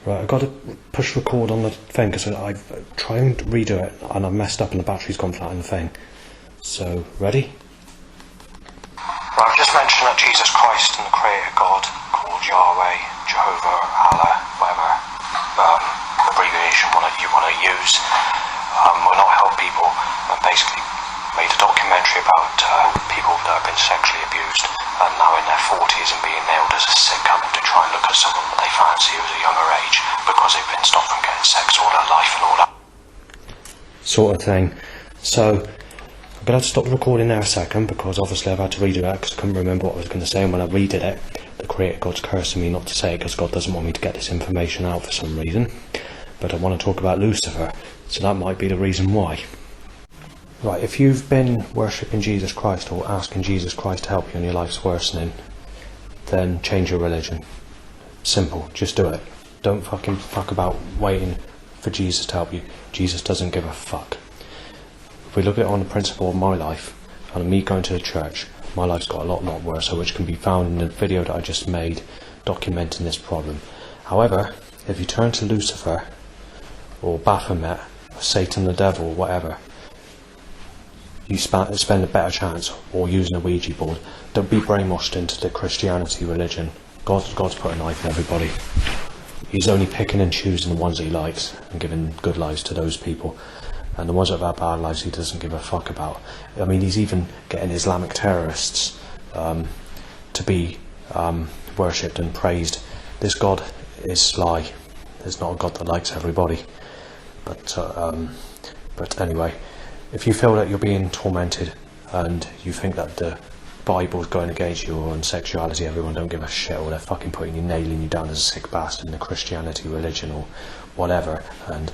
Right, I've got to push record on the thing because I've tried to redo it and I've messed up and the battery's gone flat in the thing. So, ready? Right, I've just mentioned that Jesus Christ and the Creator God, called Yahweh, Jehovah, Allah, whatever abbreviation you want to use, will not help people, and basically made a documentary about people that have been sexually abused and now in their 40s and being nailed as a sick coming to try and look at someone that they fancy who's a younger age because they've been stopped from getting sex all their life and all that sort of thing. So I'm going to have to stop recording there a second because obviously I've had to redo that because I couldn't remember what I was going to say, and when I redid it, the Creator God's cursing me not to say it because God doesn't want me to get this information out for some reason. But I want to talk about Lucifer, so that might be the reason why. Right, if you've been worshipping Jesus Christ or asking Jesus Christ to help you and your life's worsening, then change your religion. Simple, just do it. Don't fucking fuck about waiting for Jesus to help you. Jesus doesn't give a fuck. If we look at it on the principle of my life, and me going to the church, my life's got a lot worse, which can be found in the video that I just made documenting this problem. However, if you turn to Lucifer, or Baphomet, or Satan the devil, whatever, you spend a better chance, or using a Ouija board. Don't be brainwashed into the Christianity religion. God's put a knife in everybody. He's only picking and choosing the ones that he likes and giving good lives to those people. And the ones that have had bad lives he doesn't give a fuck about. I mean, he's even getting Islamic terrorists to be worshipped and praised. This God is sly. There's not a God that likes everybody. But anyway, if you feel that you're being tormented and you think that the Bible's going against you or on sexuality, everyone don't give a shit, or they're fucking putting you, nailing you down as a sick bastard in the Christianity religion or whatever, and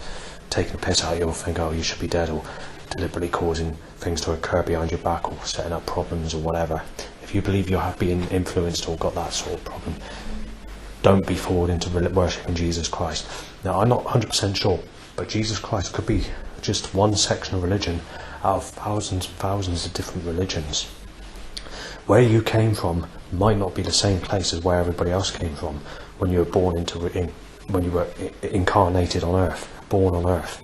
taking a piss out of you, or think, oh, you should be dead, or deliberately causing things to occur behind your back, or setting up problems or whatever. If you believe you have been influenced or got that sort of problem, don't be forward into worshipping Jesus Christ. Now, I'm not 100% sure, but Jesus Christ could be just one section of religion out of thousands and thousands of different religions. Where you came from might not be the same place as where everybody else came from when you were born when you were incarnated on earth, born on earth.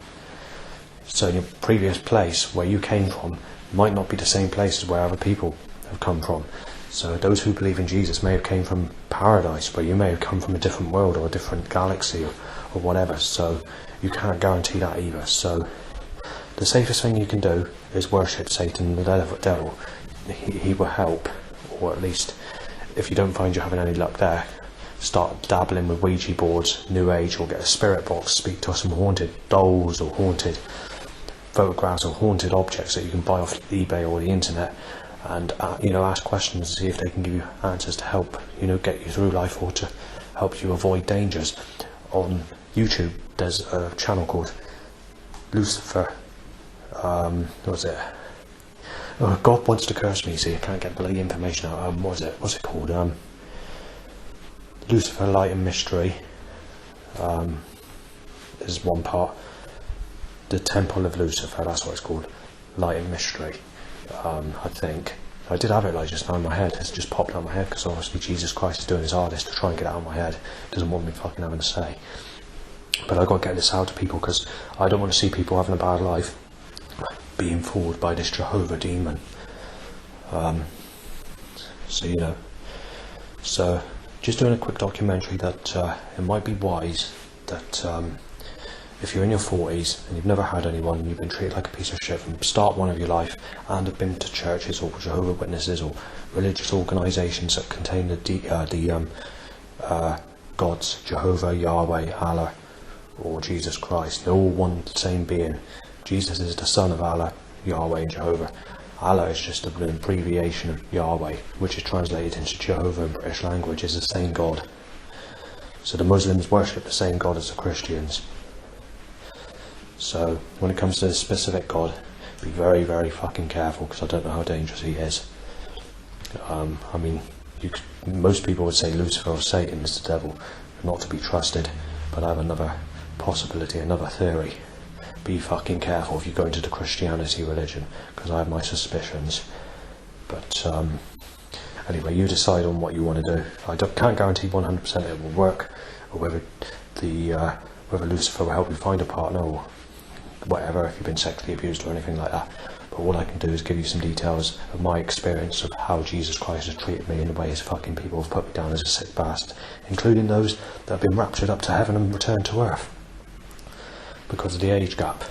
So your previous place where you came from might not be the same place as where other people have come from. So those who believe in Jesus may have came from paradise, but you may have come from a different world or a different galaxy or whatever. So you can't guarantee that either. So the safest thing you can do is worship Satan, the devil. He will help, or at least if you don't find you're having any luck there, start dabbling with Ouija boards, New Age, or get a spirit box, speak to some haunted dolls or haunted photographs or haunted objects that you can buy off eBay or the internet, and ask questions and see if they can give you answers to help get you through life or to help you avoid dangers. On YouTube there's a channel called Lucifer. What was it? Oh, God wants to curse me. See, I can't get bloody information out. What's it called? Lucifer, Light and Mystery. Is one part. The Temple of Lucifer. That's what it's called. Light and Mystery. I think I did have it like just now in my head. It's just popped out of my head because obviously Jesus Christ is doing his hardest to try and get it out of my head. Doesn't want me fucking having a say. But I've got to get this out to people because I don't want to see people having a bad life being fooled by this Jehovah demon. So just doing a quick documentary that it might be wise that if you're in your 40s and you've never had anyone and you've been treated like a piece of shit from the start one of your life and have been to churches or Jehovah Witnesses or religious organisations that contain the gods, Jehovah, Yahweh, Allah or Jesus Christ, they're all one same being. Jesus is the son of Allah, Yahweh and Jehovah. Allah is just an abbreviation of Yahweh, which is translated into Jehovah in British language, is the same God. So the Muslims worship the same God as the Christians. So when it comes to this specific God, be very, very fucking careful because I don't know how dangerous he is. Most people would say Lucifer or Satan is the devil, not to be trusted, but I have another possibility, another theory. Be fucking careful if you go into the Christianity religion, because I have my suspicions. But anyway, you decide on what you want to do. I can't guarantee 100% it will work. or whether Lucifer will help you find a partner or whatever, if you've been sexually abused or anything like that. But all I can do is give you some details of my experience of how Jesus Christ has treated me in the ways fucking people have put me down as a sick bastard, including those that have been raptured up to heaven and returned to earth because of the age gap.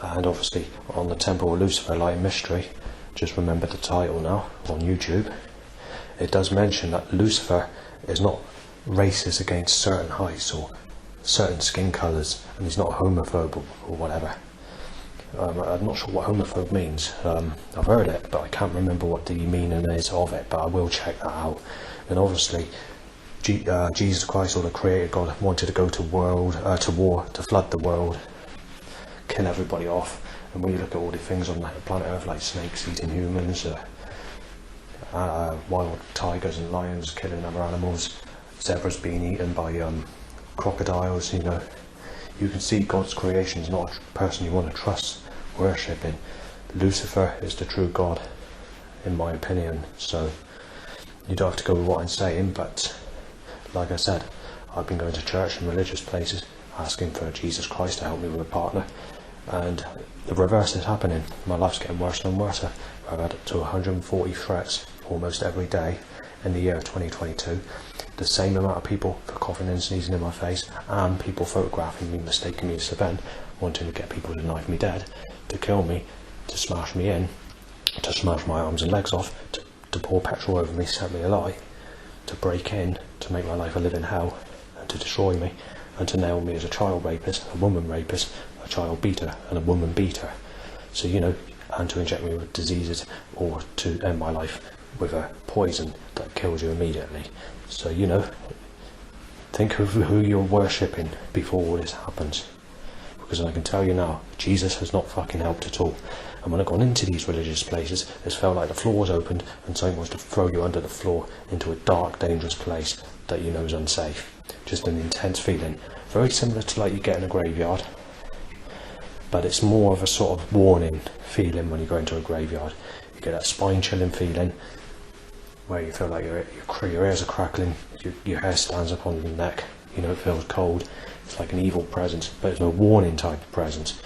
And obviously on the Temple of Lucifer, Light and Mystery, just remember the title now, on YouTube, it does mention that Lucifer is not racist against certain heights or certain skin colours, and he's not homophobe or whatever. I'm not sure what homophobe means. I've heard it, but I can't remember what the meaning is of it, but I will check that out. And obviously Jesus Christ, or the Creator God, wanted to go to war, to flood the world, kill everybody off. And when you look at all the things on planet Earth, like snakes eating humans, wild tigers and lions killing other animals, zebras being eaten by crocodiles, you know, you can see God's creation is not a person you want to trust worshipping. Lucifer is the true God, in my opinion. So you don't have to go with what I'm saying, but like I said, I've been going to church and religious places asking for Jesus Christ to help me with a partner, and the reverse is happening. My life's getting worse and worse. I've had up to 140 threats almost every day in the year of 2022. The same amount of people for coughing and sneezing in my face, and people photographing me, mistaking me as a Ben, wanting to get people to knife me dead, to kill me, to smash me in, to smash my arms and legs off, to pour petrol over me, set me alight, to break in, to make my life a living hell, and to destroy me, and to nail me as a child rapist, a woman rapist, a child beater, and a woman beater. So, you know, and to inject me with diseases, or to end my life with a poison that kills you immediately. So, you know, think of who you're worshipping before all this happens. Because I can tell you now, Jesus has not fucking helped at all. And when I've gone into these religious places, it's felt like the floor was opened and someone wants to throw you under the floor into a dark, dangerous place that you know is unsafe. Just an intense feeling. Very similar to like you get in a graveyard. But it's more of a sort of warning feeling when you go into a graveyard. You get that spine-chilling feeling where you feel like your ears are crackling, your hair stands up on your neck, you know, it feels cold. It's like an evil presence, but it's no warning type of presence.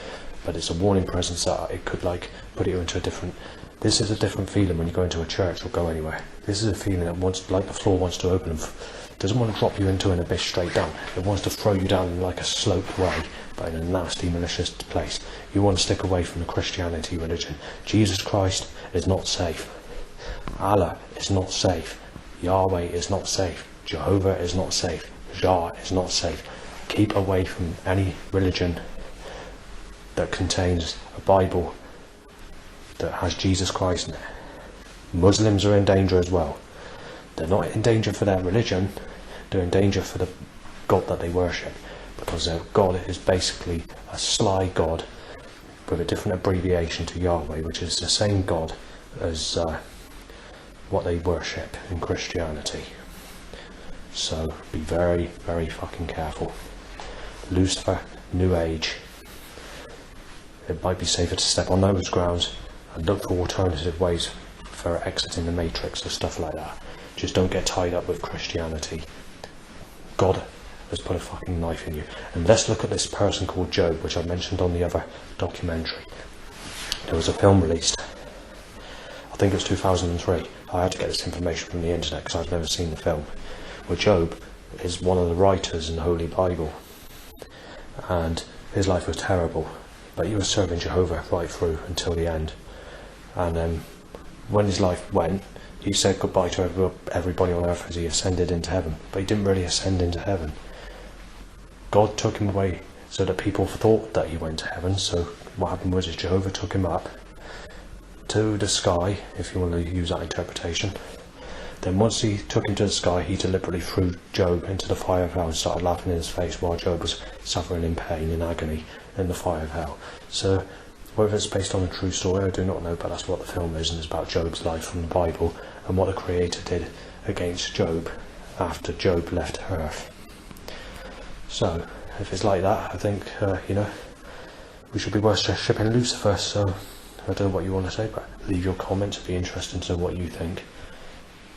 But it's a warning presence that it could like put you into a different... This is a different feeling when you go into a church or go anywhere. This is a feeling that wants, like the floor wants to open, and doesn't want to drop you into an abyss straight down. It wants to throw you down in like a sloped way, but in a nasty, malicious place. You want to stick away from the Christianity religion. Jesus Christ is not safe. Allah is not safe. Yahweh is not safe. Jehovah is not safe. Jah is not safe. Keep away from any religion that contains a Bible that has Jesus Christ in it. Muslims are in danger as well. They're not in danger for their religion, they're in danger for the God that they worship, because their God is basically a sly God with a different abbreviation to Yahweh, which is the same God as what they worship in Christianity. So be very, very fucking careful. Lucifer, New Age. It might be safer to step on those grounds and look for alternative ways for exiting the matrix or stuff like that. Just don't get tied up with Christianity. God has put a fucking knife in you. And let's look at this person called Job, which I mentioned on the other documentary. There was a film released, I think it was 2003. I had to get this information from the internet because I've never seen the film. Where Job is one of the writers in the Holy Bible, and his life was terrible, but he was serving Jehovah right through until the end. And then when his life went, he said goodbye to everybody on earth as he ascended into heaven, but he didn't really ascend into heaven. God took him away so that people thought that he went to heaven. So what happened was Jehovah took him up to the sky, if you want to use that interpretation. Then once he took him to the sky, he deliberately threw Job into the fire of hell and started laughing in his face while Job was suffering in pain and agony in the fire of hell. So whether it's based on a true story, I do not know, but that's what the film is, and it's about Job's life from the Bible and what the Creator did against Job after Job left earth. So if it's like that, I think you know, we should be worshipping Lucifer. So I don't know what you want to say, but leave your comments. It'd be interesting to know what you think.